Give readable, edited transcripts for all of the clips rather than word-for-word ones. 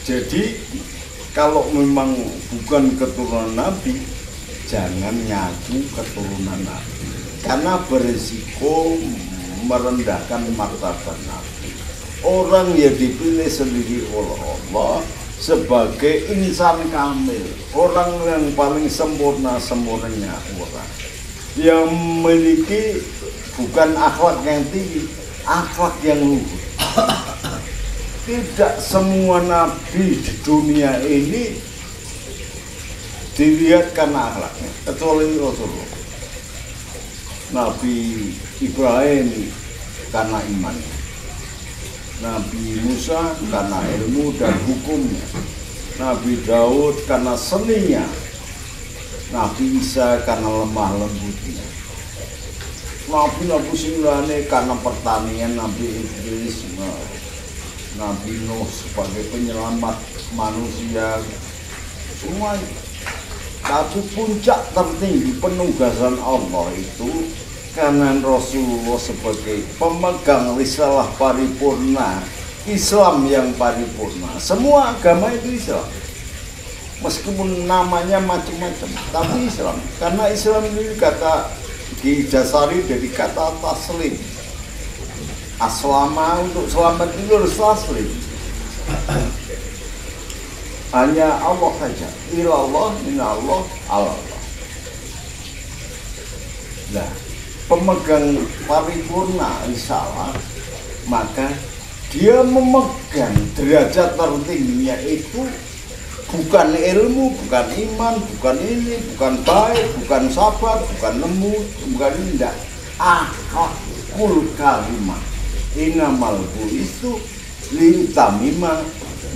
Jadi kalau memang bukan keturunan Nabi, jangan ngaku keturunan Nabi, karena berisiko merendahkan martabat Nabi. Orang yang dipilih sendiri oleh Allah sebagai insan kamil, orang yang paling sempurna-sempurnanya orang, yang memiliki bukan akhlak yang tinggi, akhlak yang luhur. Tidak semua nabi di dunia ini dilihat karena akhlaknya, kecuali Rasulullah. Nabi Ibrahim karena imannya, Nabi Musa karena ilmu dan hukumnya, Nabi Daud karena seninya, Nabi Isa karena lemah lembutnya, Nabi Sinulane karena pertanian, Nabi Idris, Nabi Nuh sebagai penyelamat manusia, semuanya. Tapi puncak tertinggi penugasan Allah itu karena Rasulullah sebagai pemegang risalah paripurna, Islam yang paripurna. Semua agama itu Islam, meskipun namanya macam-macam, tapi Islam. Karena Islam ini kata didasari dari kata taslim. Aslama, untuk selamat itu harus taslim. Hanya Allah saja. Ilallah, minallah, Allah. Nah, pemegang paripurna risalah, maka dia memegang derajat tertingginya itu bukan ilmu, bukan iman, bukan ini, bukan baik, bukan sabar, bukan lembut, bukan indah. Akhlakul karimah. Inamal itu litamima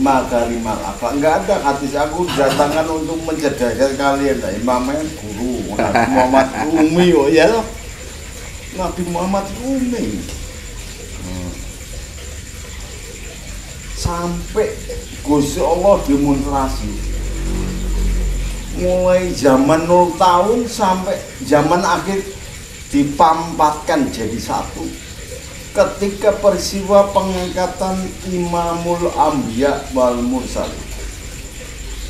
makarimal akhlak. Enggak ada hadis aku datangkan untuk mencerdaskan kalian. Nah, imamnya guru Muhammad Umi, oh ya loh. Nabi Muhammad Umi. Sampai Gusti Allah demonstrasi. Mulai zaman 0 tahun sampai zaman akhir dipampatkan jadi satu. Ketika peristiwa pengangkatan Imamul Anbiya wal Mursalin.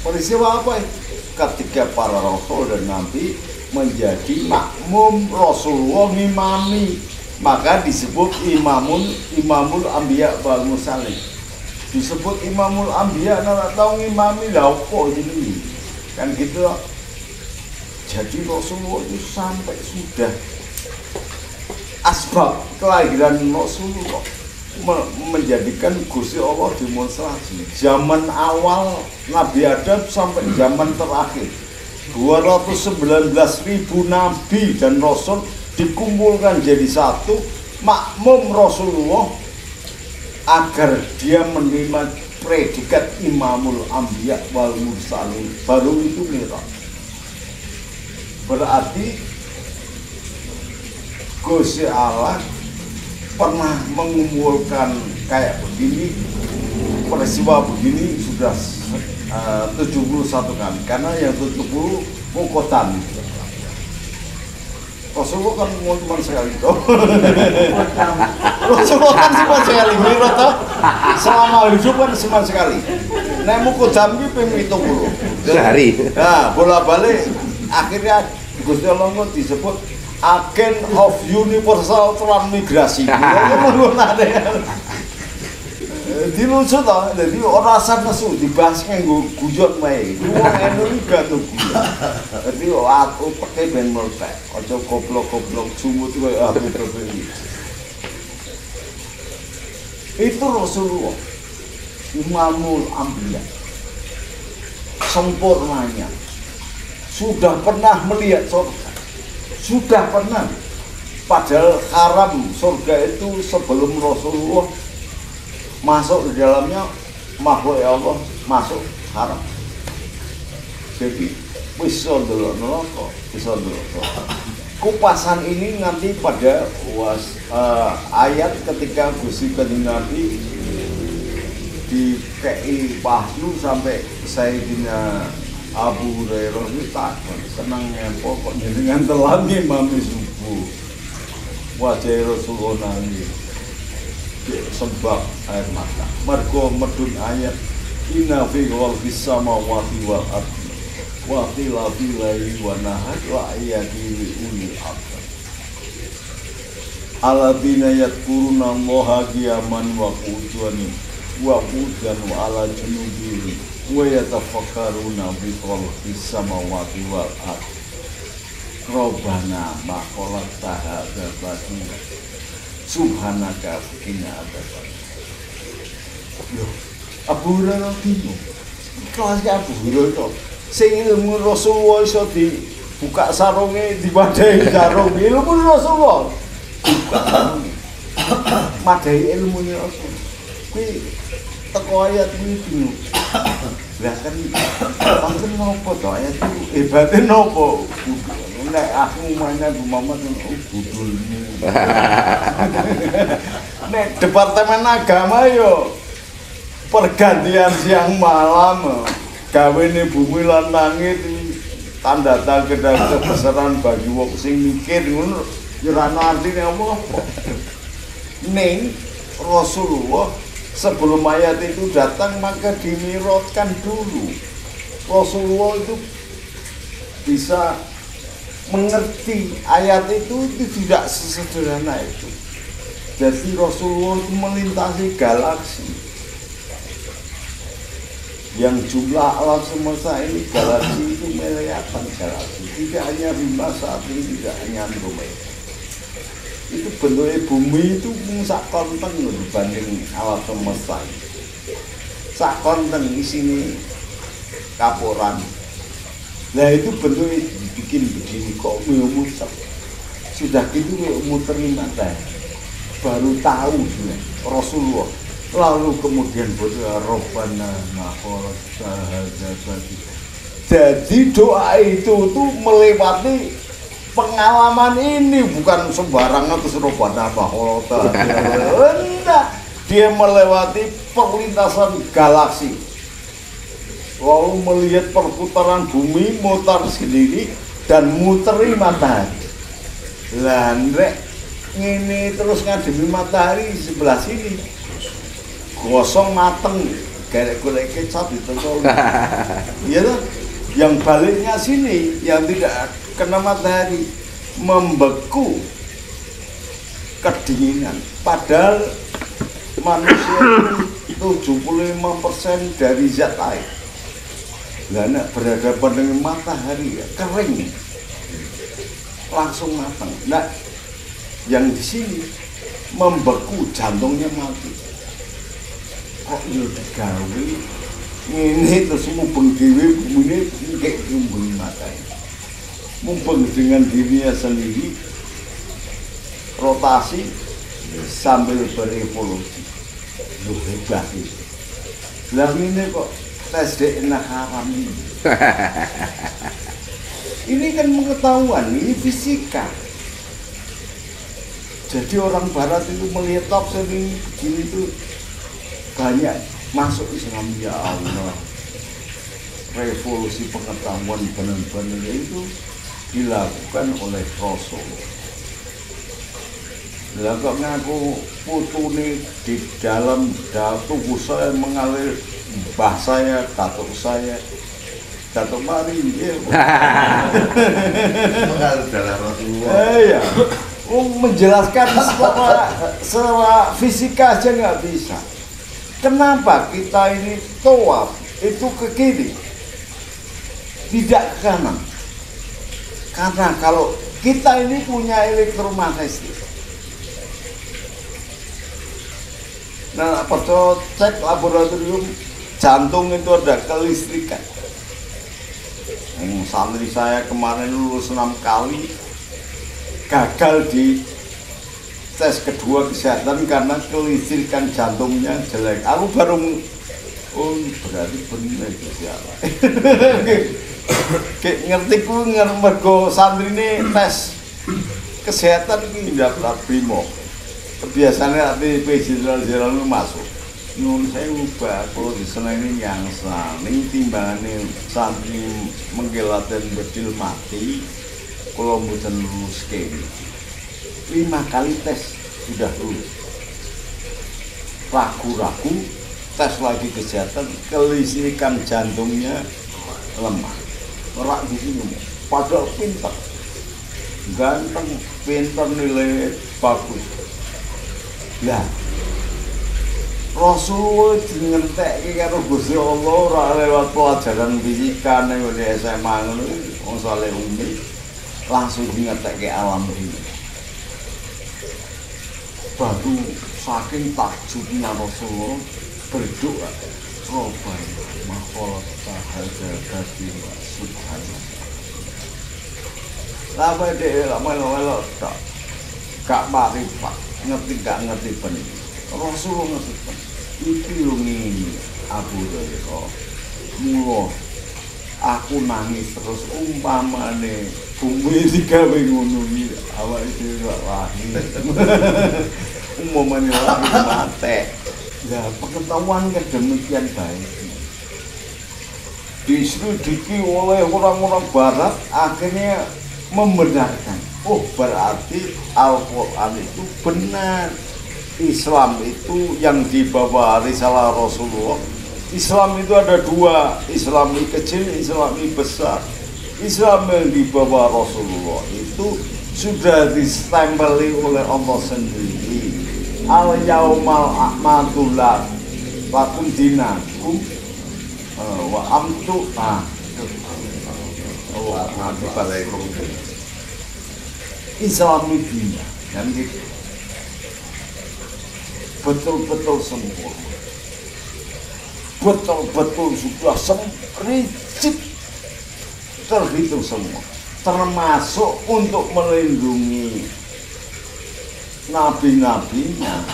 Peristiwa apa itu? Ketika para rasul dan nabi menjadi makmum, Rasulullah ngimami, maka disebut Imamul Anbiya wal Mursalin. Disebut Imamul Anbiya, nggak tahu ngimami lah kok ini kan gitu. Jadi Rasulullah itu sampai sudah asbab kelahiran Rasulullah menjadikan Gusti Allah demonstrasi zaman awal Nabi Adam sampai zaman terakhir 219.000 nabi dan rasul dikumpulkan jadi satu makmum Rasulullah agar dia menerima predikat Imamul Anbiya wal Mursalin. Baru itu Mi'raj. Berarti Gusti Allah pernah mengumpulkan kayak begini, peristiwa begini sudah 71 kali, karena yang 70 mukotan. Rasulullah kan cuma sekali toh. Rasulullah kan cuma sekali, Mi'raj toh. Selama hidup kan cuma sekali. Nek mukotan iki ping 70. Sehari. Nah, bola-balik akhirnya Gusti Allah disebut Agent of Universal Transmigrasi. Dilucu toh, jadi orang asal nesu dibahas nganggo guyon wae. Wong Indonesia tuh. Jadi aku pakai ben meltek. Aja goblok-goblok sumut kowe ini. Itu Rasulullah. Imamul Anbiya. Sempurnanya. Sudah pernah melihat surga. Sudah pernah, padahal haram surga itu sebelum Rasulullah masuk di dalamnya, makhluk ya Allah masuk haram. Jadi bisa dulu neraka, bisa dulu. Kupasan ini nanti pada ayat ketika Gusti Kanjeng Nabi dikei wahyu sampai Sayyidina Abu Hurairah itu takut, senangnya pokoknya dengan telan ngimami subuh. Wajah Rasulullah nangis sebab air mata. Mergo medun ayat Inna fi khalqis samawati wal ardi wa ikhtilafil laili wan nahari la ayatin li ulil albab. Alladzina yadhkuruna Allaha qiyaman wa qu'udan wa ala junubihim wa yatafakkaruna fi khalqis samawati wal ardi. Rabbana ma khalaqta hadza batila subhanaka qina adzabannar. Yo, Abu Hurairah bingung. Kelas Abu Hurairah sing ilmu Rasulullah iso dibuka sarunge diwadahi sarung ilmu Rasulullah. Madai ilmunya Rasul. Kuwi teko ayat iki bingung. Lah kan wonten napa to ayat itu hebate napa? Nek aku mana Bu Mamat budulmu. Nek Departemen Agama yo pergantian siang malam gawene bumi lan langit tanda kebesaran bagi wong sing mikir ngono ya ora ana artine apa-apa. Ning Rasulullah sebelum ayat itu datang maka dimirotkan dulu. Rasulullah itu bisa mengerti ayat itu tidak sesederhana itu. Jadi Rasulullah itu melintasi galaksi yang jumlah alam semesta ini galaksi itu miliaran galaksi, tidak hanya Bima saat ini, tidak hanya Andromeda. Itu bentuknya bumi itu sak konten dibanding alam semesta ini. Sak konten isinya kaporan. Nah itu bentuknya dibikin begini kok muter. Sudah gitu muter matahari. Baru tahu Rasulullah. Lalu kemudian Rabbana ma khalaqta hadza batila. Jadi doa itu tuh melewati pengalaman ini, bukan sembarangan terus Rabbana ma khalaqta. Enggak, dia melewati perlintasan galaksi. Lalu melihat perputaran bumi mutar sendiri dan muteri matahari. Lah nek ngene terus ngademi matahari sebelah sini. Gosong mateng, golek kecap ditentol. Iya tuh, yang baliknya sini, yang tidak kena matahari, membeku kedinginan. Padahal manusia itu 75% dari zat air. Lah nek berhadapan dengan matahari ya kering, langsung matang. Nah, yang di sini membeku, jantungnya mati. Kok yo digawe ngene terus mumpung dhewe bumine ngek kumbung matane. Mumpung dengan dirinya sendiri rotasi sambil berevolusi. Lu hebat itu. Lah ini kok tes DNA haram ini. Ini kan pengetahuan, ini fisika. Jadi orang barat itu melihat top ini begini tuh banyak masuk Islam, ya Allah. Revolusi pengetahuan benar-benar itu dilakukan oleh Rasul. Lah kok ngaku putune di dalam tubuh saya mengalir mbah saya, datuk saya, datuk mari ya. Mengalir dalam Rasulullah. Iya. Menjelaskan secara fisika aja nggak bisa. Kenapa kita ini tawaf itu ke kiri, tidak ke kanan? Karena kalau kita ini punya elektromagnetik. Nah, perlu cek laboratorium jantung itu ada kelistrikan. Yang santri saya kemarin lulus 6 kali, gagal di tes kedua kesehatan karena kelistrikan jantungnya jelek. Aku baru berarti bener itu siapa. Kayak ngerti ku mergo santri ini tes kesehatan ini daftar Brimo. Biasanya nanti PJ-Jenderal masuk. Nyun saya ubah kalau di sana ini yang saling timbangannya santri menggelatan bedil mati. Kalau mboten lulus kene 5 kali tes sudah lulus. Ragu-ragu tes lagi kesehatan, kelistrikan jantungnya lemah. Rak di sini, padahal pintar, ganteng, pintar, nilai bagus. Lah, Rasulullah ngentek karo Gusti Allah ora lewat pelajaran fisika ning SMA ngono wong saleh umi langsung ngentekke alam ini. Baru saking takjubnya Rasulullah berdoa, Rabbana ma khalaqta hadza batila subhanallah. Lama dhewe lak melo-melo tok. Gak marifat, gak ngerti bener. Rasulullah ngerti. Iki lho ngene Abu Hurairah. Mula aku nangis terus umpamane bumi digawe ngono iki awake dhewe lak lahir. Umpamane lahir mate. Ya pengetahuan demikian baik. Diselidiki oleh orang-orang barat akhirnya membenarkan. Oh berarti Al-Quran itu benar. Islam itu yang dibawa risalah Rasulullah. Islam itu ada dua, Islami kecil, Islami besar. Islam yang dibawa Rasulullah itu sudah distempeli oleh Allah sendiri. Al-yaumal akmaltu lakum dinakum wa amtu Islami dina dan gitu. Betul-betul sempurna, betul-betul sudah rigid terhitung semua, termasuk untuk melindungi nabi-nabinya.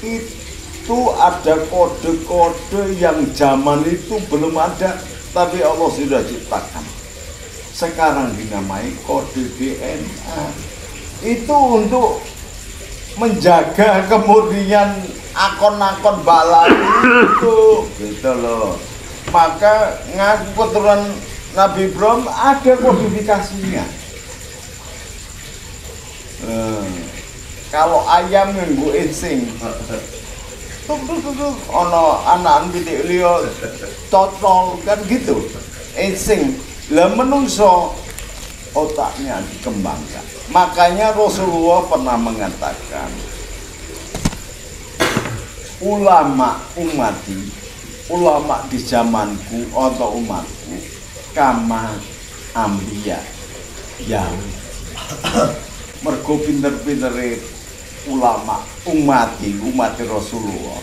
Itu ada kode-kode yang zaman itu belum ada, tapi Allah sudah ciptakan. Sekarang dinamai kode DNA. Itu untuk menjaga kemudian akon-akon balai itu gitu loh. Maka ngaku keturunan Nabi Ibrahim ada kodifikasinya. Kalau ayam nganggo insing ono anak pitik liya totol kan gitu insing. Lah menungso otaknya dikembangkan. Makanya Rasulullah pernah mengatakan, ulama umati, ulama di zamanku atau umatku, kama ambiya yang mergo pinter-pintere ulama umati Rasulullah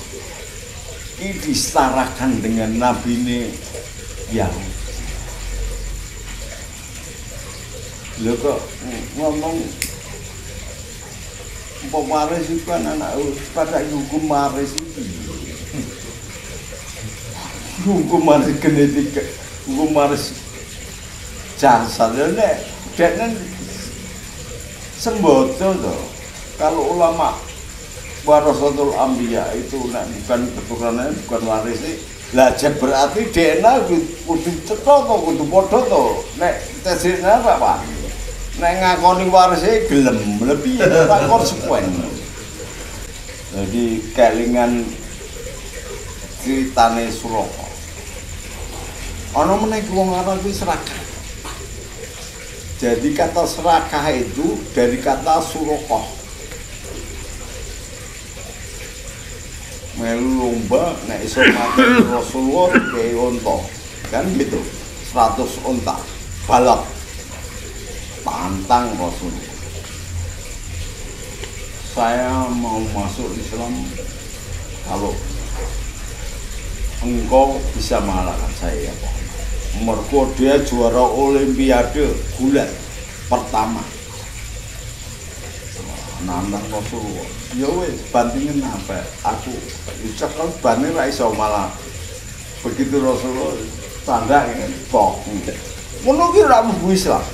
ini disetarakan dengan nabi ini yang lho kok ngomong pemaris itu kan anak pada hukum maris itu hukum maris genetika hukum maris jasa dan sembodo tuh kalau ulama warasatul anbiya itu bukan keturunannya bukan waris lah berarti DNA kudu cetha to kudu padha to nek tesine apa Pak nek ngakoni warise gelem lebih tak konsekuen. Jadi kelingan ceritane Suraka. Ana meneh wong Arab iki serakah. Jadi kata serakah itu dari kata Suraka. Melu lomba nek iso mati Rasulullah ke unta. Kan gitu. 100 unta. Balap. Tantang Rasulullah. Saya mau masuk Islam kalau engkau bisa mengalahkan saya. Mergo dia juara olimpiade gulat pertama. Nantang Rasulullah. Ya wis bandingin apa? Aku cekal bane ra iso malah. Begitu Rasulullah tanda ini tok. Ngono ki ra mlebu Islam.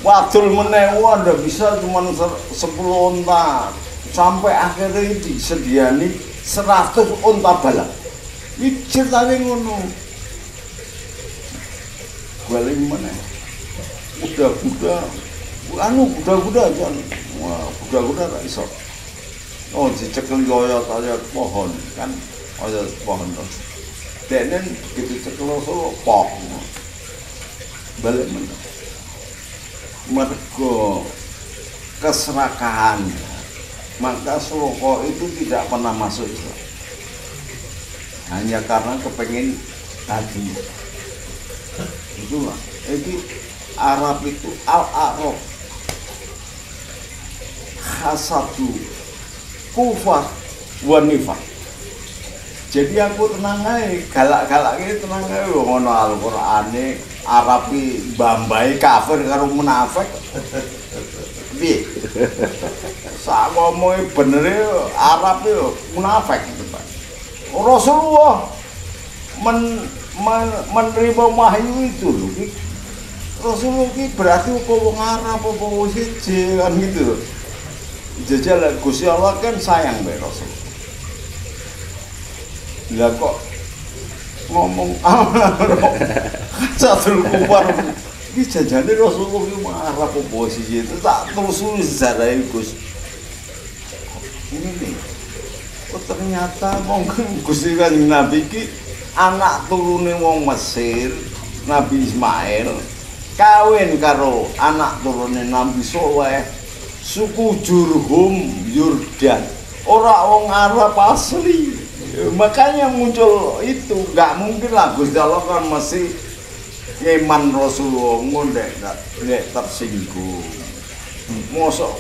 Wadul meneh Anda bisa cuma 10 unta sampai akhirnya disediani 100 unta balap. Iki ceritane ngono. Balik meneh. Budak-budak anu budak-budak aja. Wah, budak-budak ra iso. Oh dicekel kaya pohon kan, kaya pohon terus. Dene begitu cekel Solo pok. Balik meneh. Mergo keserakahan. Maka Solo itu tidak pernah masuk Islam. Hanya karena kepengen tadi. Itulah. Ini Arab itu al-Arab khasatu kufar wanifah. Jadi aku tenang aja, galak-galak ini tenang aja. Ngono Al-Qur'ane Arab iki mbambai kafir karo munafik. Piye? Sak ngomonge benere Arab yo munafik Pak. Rasulullah menerima wahyu itu loh. Rasulullah ini berarti wong Arab apa wong siji kan gitu. Jajal Gusti Allah kan sayang mbek Rasulullah. Lah kok ngomong Khasatul Kufar iki jajane Rasulullah iki Arab apa siji itu tak telusuri sejarah Gus. Ini nih. Oh, ternyata mungkin Gusti Kanjeng Nabi iki anak turune wong Mesir, Nabi Ismail kawin karo anak turune Nabi Soleh, suku Jurhum Yordan, ora wong Arab asli. Makanya muncul itu, nggak mungkin lah Gusti Allah kan masih ngeman Rasulullah ngondek tersinggung. Mosok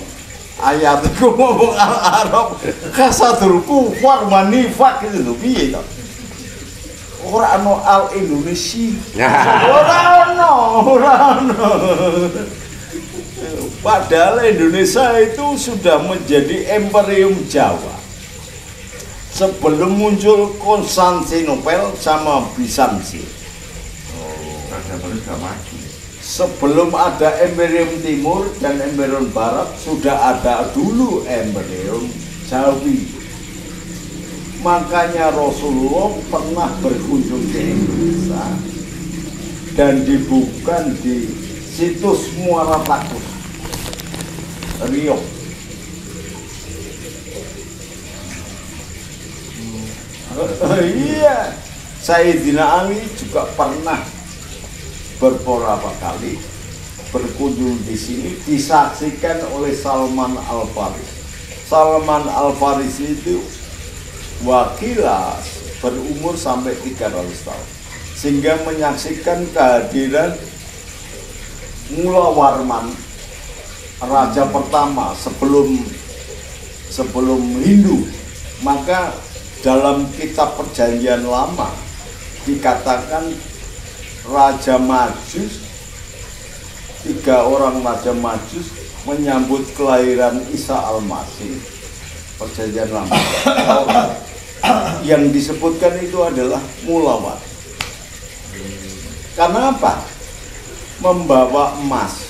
ayat itu ngomong Arab Khasatul Kufar wanifak gitu lho piye to? Ora ono al Indonesia. Ora ono. Padahal Indonesia itu sudah menjadi imperium Jawa. Sebelum muncul Konstantinopel sama Bizansi. Sebelum ada Imperium Timur dan Imperium Barat sudah ada dulu Imperium Jawi. Makanya Rasulullah pernah berkunjung ke Indonesia dan dibuka di situs Muara Takus, Riau. Iya, Sayyidina Ali juga pernah beberapa kali berkunjung di sini, disaksikan oleh Salman Al-Farisi. Salman Al-Farisi itu wakilas berumur sampai 300 tahun, sehingga menyaksikan kehadiran Mula Warman, raja pertama sebelum Hindu. Maka dalam kitab Perjanjian Lama dikatakan Raja Majus, 3 orang Raja Majus menyambut kelahiran Isa Al-Masih. Perjanjian Lama. Yang disebutkan itu adalah mulawat. Karena apa? Membawa emas.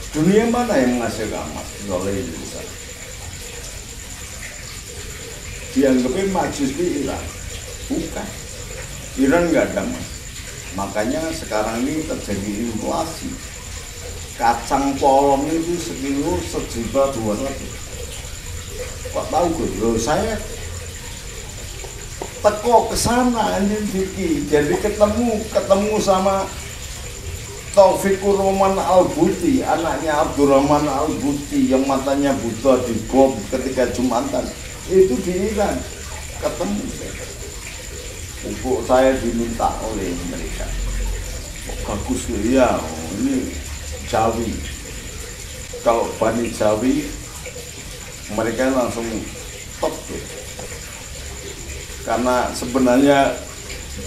Dunia mana yang menghasilkan emas? Oleh Indonesia. Dianggapnya Majus di Iran. Bukan. Iran nggak ada emas. Makanya sekarang ini terjadi inflasi. Kacang polong itu sekilo 1.200.000. Kok tahu gue? Loh, saya teko ke sana Vicky. Jadi ketemu sama Taufikur Rahman Al-Buti, anaknya Abdurrahman Al-Buti yang matanya buta dibom ketika Jumatan. Itu di Iran. Ketemu saya diminta oleh mereka. Oh, bagus ya, ini Jawi. Kalau Bani Jawi mereka langsung top ya. Karena sebenarnya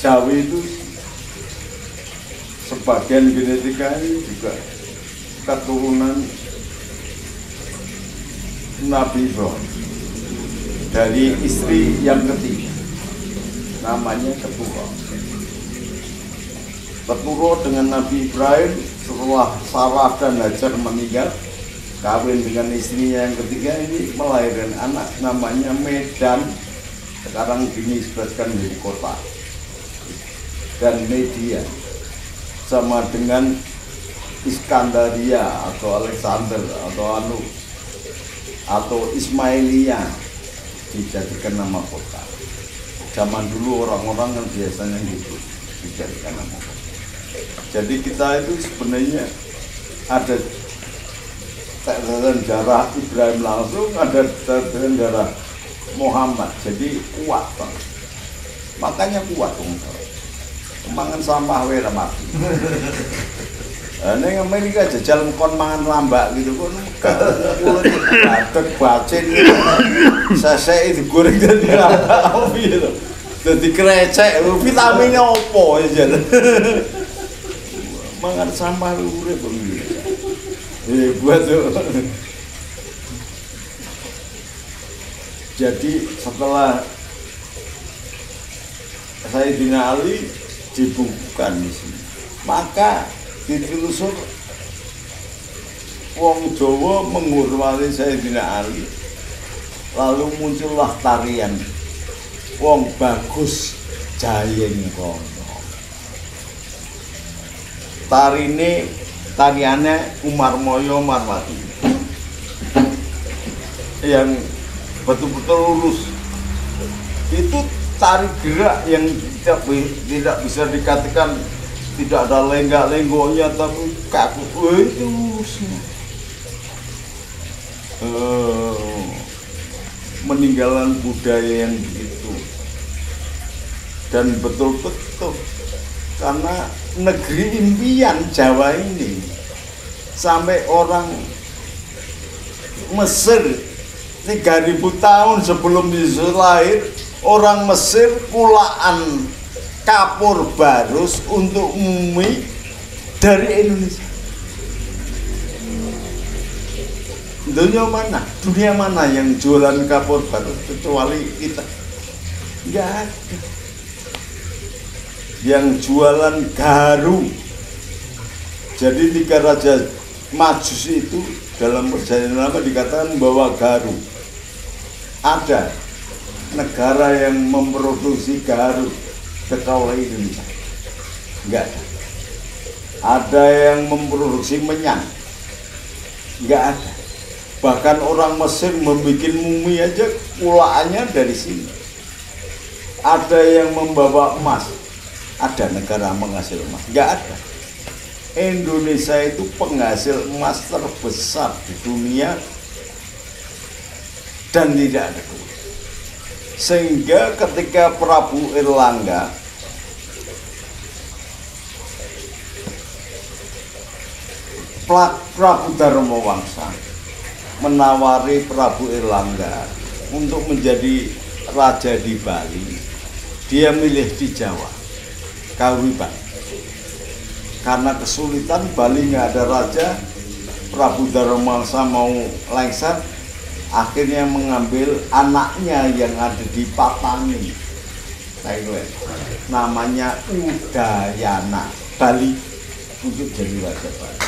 Jawi itu sebagian genetika ini juga keturunan Nabi Ibrahim dari istri yang ketiga, namanya Keturah dengan Nabi Ibrahim. Setelah Sarah dan Hajar meninggal, kawin dengan istrinya yang ketiga ini melahirkan anak namanya Medan, sekarang dinisbatkan menjadi kota, dan Media, sama dengan Iskandaria atau Alexander atau atau Ismailia dijadikan nama kota. Zaman dulu orang-orang kan biasanya gitu dijadikan nama kota. Jadi kita itu sebenarnya ada tetesan darah Ibrahim langsung, ada tetesan darah Muhammad. Jadi kuat bang. Makanya kuat dong. Mangan sampah wae mati. Neng Amerika jajal kon mangan lambak gitu kon batek bacin sesek digoreng dadi lambak piye to. Dadi krecek vitaminnya opo ya. Mangan sampah urip piye. Buat tuh. Jadi setelah Sayyidina Ali dibukukan di sini, maka ditelusur wong Jawa menghormati Sayyidina Ali, lalu muncullah tarian wong bagus jayeng kono. Tariannya Umar Moyo Marwati yang betul-betul lurus. Itu tari gerak yang tidak bisa dikatakan tidak ada lenggak-lenggoknya, tapi kaku itu lurusnya. Meninggalan budaya yang begitu. Dan betul-betul karena negeri impian Jawa ini, sampai orang Mesir 3000 tahun sebelum Yesus lahir, orang Mesir kulaan kapur barus untuk mumi dari Indonesia. Dunia mana yang jualan kapur barus kecuali kita? Enggak ada. Yang jualan garu. Jadi 3 raja Majus itu dalam perjanjian lama dikatakan bahwa garu. Ada negara yang memproduksi garu kecuali Indonesia? Enggak ada. Ada yang memproduksi menyan? Enggak ada. Bahkan orang Mesir membuat mumi aja kulaannya dari sini. Ada yang membawa emas? Ada negara menghasil emas? Enggak ada. Indonesia itu penghasil emas terbesar di dunia dan tidak ada keluar. Sehingga ketika Prabu Erlangga Prabu Darmawangsa menawari Prabu Erlangga untuk menjadi raja di Bali, dia milih di Jawa, Kawiban. Karena kesulitan Bali nggak ada raja, Prabu Darmawangsa mau lengser, akhirnya mengambil anaknya yang ada di Patangi, Thailand, namanya Udayana Bali, untuk jadi raja Bali.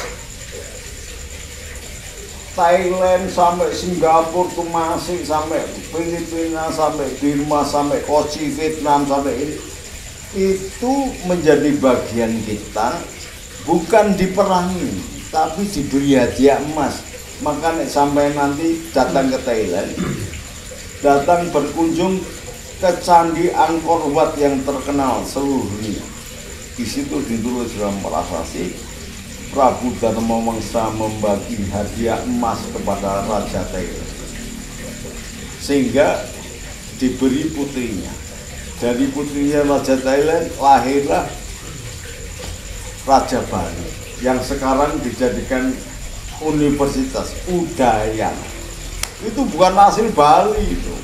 Thailand sampai Singapura tuh masih, sampai Filipina, sampai Burma, sampai Kochi, Vietnam, sampai ini itu menjadi bagian kita, bukan diperangi, tapi diberi hadiah emas. Maka sampai nanti datang ke Thailand, datang berkunjung ke Candi Angkor Wat yang terkenal seluruh dunia. Di situ ditulis dalam prasasti, Prabu Darmawangsa membagi hadiah emas kepada Raja Thailand, sehingga diberi putrinya. Dari putrinya Raja Thailand lahirlah Raja Bali yang sekarang dijadikan Universitas Udayana. Itu bukan hasil Bali itu.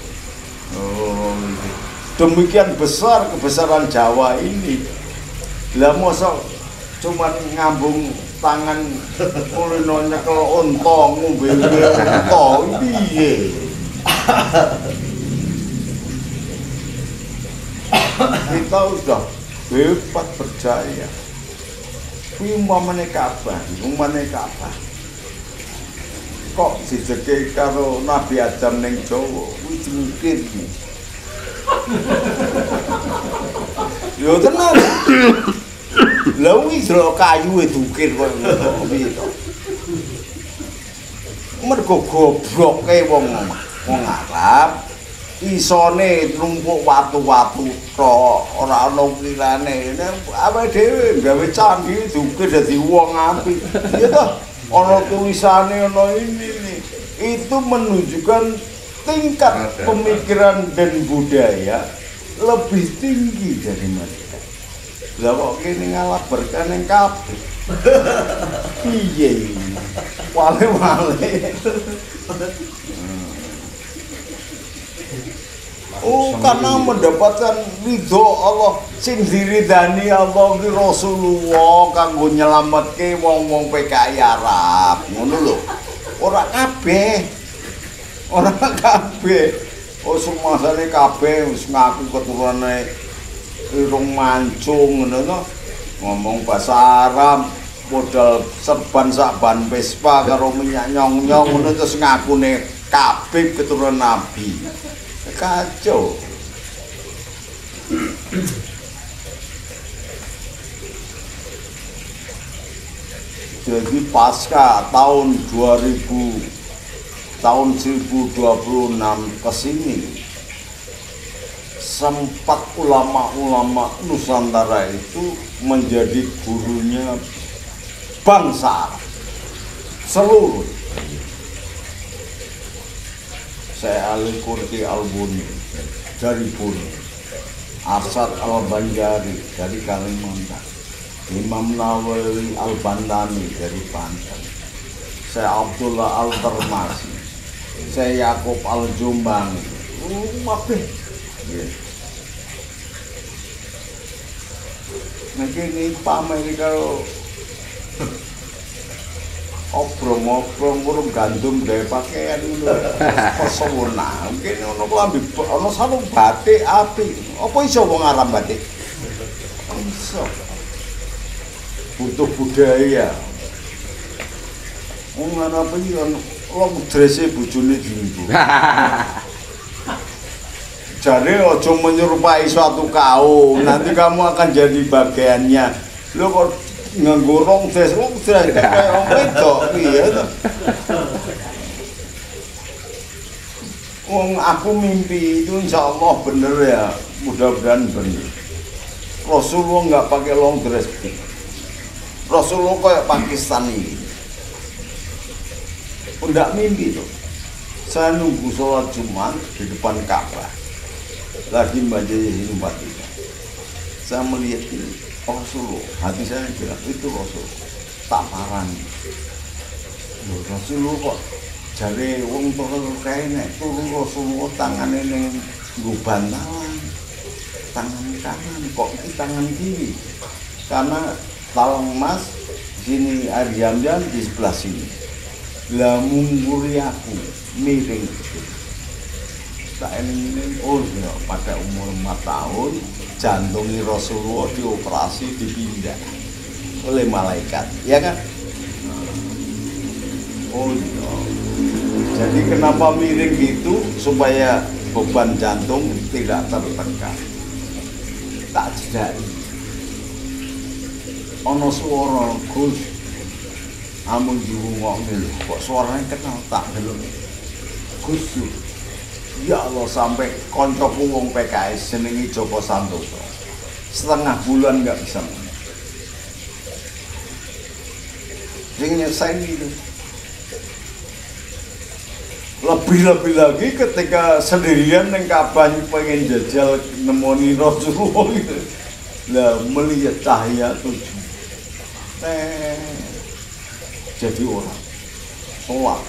Demikian besar kebesaran Jawa ini. Lah mosok cuman ngambung tangan kulinonya kalau ontong ngombe ontong piye. Kita sudah hebat berjaya. Kuwi umpamane kapan? Kok dijeke karo Nabi Adam ning Jawa, kuwi mungkin. Yo tenan. Lah wis kayu edukir kok piye to. mergo gobloke wong Arab isone numpuk watu-watu tok ora ana ukirane awake dhewe gawe candhi duke dadi wong apik ya toh ana tulisane ana ini itu menunjukkan tingkat pemikiran dan budaya lebih tinggi dari mereka. Lah kok kene ngalabarkan yang kabeh. Piye iki? Wale-wale. Oh, karena mendapatkan ridho Allah sing diridani Allah ki Rasulullah kanggo nyelametke wong-wong PKI Arab. Ngono lho. Ora kabeh. Ora kabeh. Oh, semasane kabeh wis ngaku keturunane irung mancung ngono to. Ngomong bahasa Arab, modal serban sakban Vespa karo minyak nyong-nyong ngono terus ngakune kabeh keturunan Nabi. Kacau. Jadi pasca tahun 1026 kesini sempat ulama-ulama Nusantara itu menjadi gurunya bangsa seluruh. Saya Ali Kurti Albuni dari Buni, Arsad Al-Banjari dari Kalimantan, Imam Nawawi Al-Bandani dari Banten, saya Abdullah Al-Termasi, saya Yakub Al-Jombang, mabeh. Nanti ini pameri kalau obrong-obrong kurung gandum gawe pakaian ngono. Pesona. Mungkin ono klambi ono sarung batik apik. Apa iso wong Arab batik? Iso. Butuh budaya. Wong Arab iki ono wong drese bojone dienggo. Jare aja menyerupai suatu kaum, nanti kamu akan jadi bagiannya. Lho kok nganggo rong dress kaya wong wedok piye to. Wong aku mimpi itu insyaallah bener ya, mudah-mudahan bener. Rasulullah enggak pakai long dress. Rasulullah kayak Pakistani. Enggak mimpi tuh. Saya nunggu sholat Jumat di depan Ka'bah. Lagi membaca Yasin 43. Saya melihat ini Rasulullah, hati saya bilang itu Rasulullah tak parani. Loh, Rasulullah kok jare wong turun kae turun Rasulullah tangane ning nggo bantalan, tangan kanan kok iki tangan kiri, karena talang emas sini air jam-jam di sebelah sini. Lah mungguri aku miring tak ini oh ya, pada umur 4 tahun jantungi Rasulullah dioperasi dipindah oleh malaikat, ya kan? Oh iya. Jadi kenapa miring gitu supaya beban jantung tidak tertekan. Tak jedaki. Ana swara Gus. Amun dirungokne lho, kok suarane kenal tak delok. Gus. Ya Allah, sampai koncoku wong PKS jenenge Joko Santoso. Setengah bulan nggak bisa ngomong. Sing nyesain itu. Lebih-lebih lagi ketika sendirian neng Ka'bah pengen jajal nemoni Rasulullah gitu. Lah melihat cahaya tujuh. Jadi orang sholat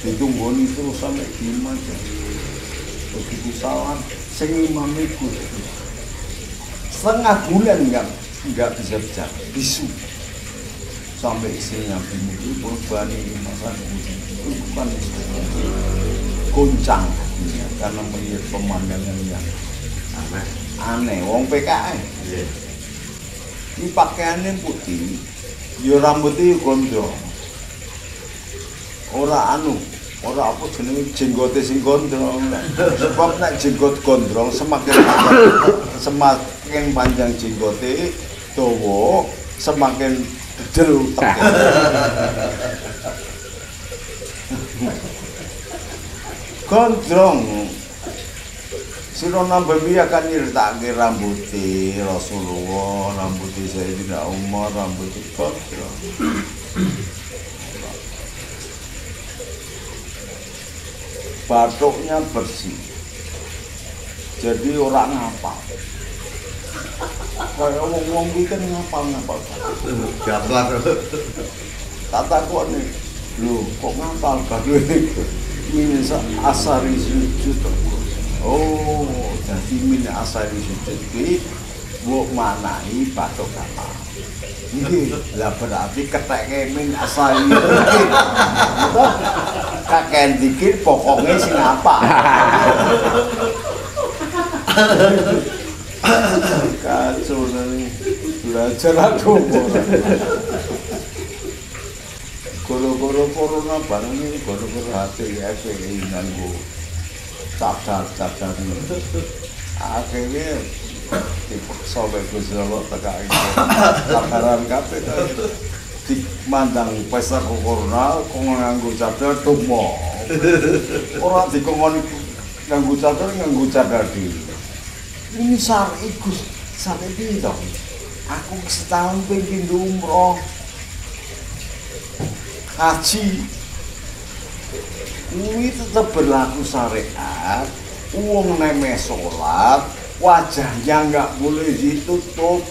ditunggu terus sampai gimana begitu salam sing imam iku setengah bulan enggak bisa bicara bisu sampai istrinya itu berbani masa bukan goncang karena melihat pemandangan yang aneh wong PKI ini pakaiannya putih yo rambutnya gondrong ora apa jenenge jenggote sing gondrong. Sebab nek jenggot gondrong semakin panjang jenggote dawa semakin bedel uteke. Gondrong Sira Nabawi akan nyritake rambuté Rasulullah, rambuté Sayyidina Umar, rambuté gondrong. Batuknya bersih. Jadi orang ngapal. Kayak wong-wong iki kan ngapal-ngapal. Gambar. Tak takoni. Lho, kok ngapal badhe min asari sujud. Oh, jadi min asari sujud iki mbok manahi batuk ngapal. Nggih, lah berarti keteke min asari sujud. Kakek dikir pokoknya sing apa? Kacau nih, belajar aku. Goro-goro corona bareng ini, goro-goro hati FPI nganggo cadar ini. Akhirnya dipaksa oleh Gusti Allah tekan cadaran kabeh. Dimandang pesta corona kok nganggo cadar tumo. Ora dikongkon nganggo cadar dhewe. Ini syar'i Gus, sampai piro? Aku setahun pengen umroh. Haji. Ini tetap berlaku syariat. Wong neme salat, wajahnya enggak boleh ditutup.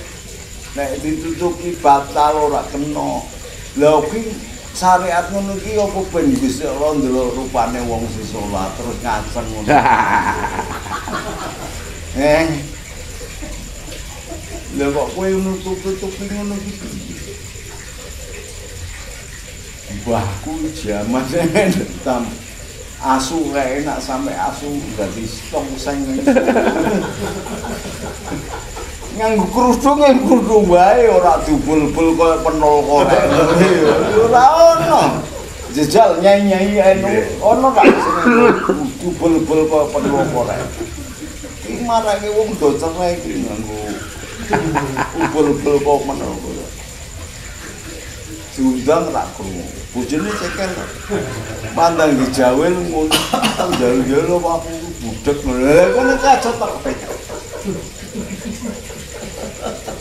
Nek ditutupi batal ora kena. Lha iki syariat ngono iki apa ben Gusti Allah ndelok rupane wong sing salat terus ngaceng ngono. Lha kok kowe nutup-nutupi ngono iki. Mbahku jaman tam asu kae enak sampe asu dadi tongseng. Nganggo kerudung wae ora dubul-bul koyo penol korek. Ora ono. Jejal nyai-nyai ono tak dubul-bul koyo penol korek. Iki marake wong do cerai iki nganggo ubul-ubul kok menel kok. Diundang tak krungu. Bojone cekel. Pandang dijawel ngono. Jalo-jalo aku budek ngono. Lah kono kacot tak.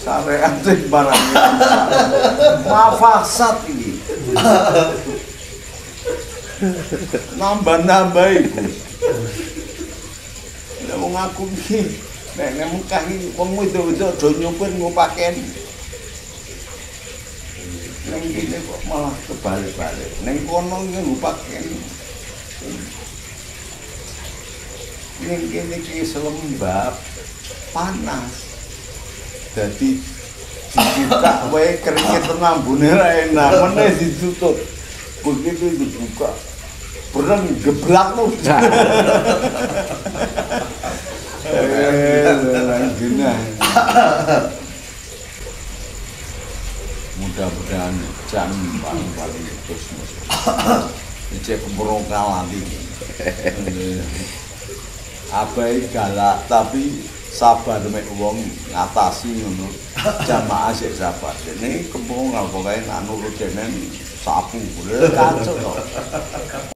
Sarean sing barang. Mafasat iki. Nambah-nambah iku. Wong aku iki nek Mekah iki wong wedok-wedok do nyopir ngopaken. Nang kene kok malah kebalik-balik. Ning kono iki ngopaken. Ning kene iki selembab panas. Dadi dibuka wae keringet ngambune ra enak, meneh ditutup. Begitu dibuka berang geblak tuh. Mudah-mudahan jangan paling terus cek pemberontakan ini. Abai galak tapi sabar mek wong ngatasi ngono. Jamaah sik sabar. Dene kembung pokoke nak nurut dene sapu. Kacau to.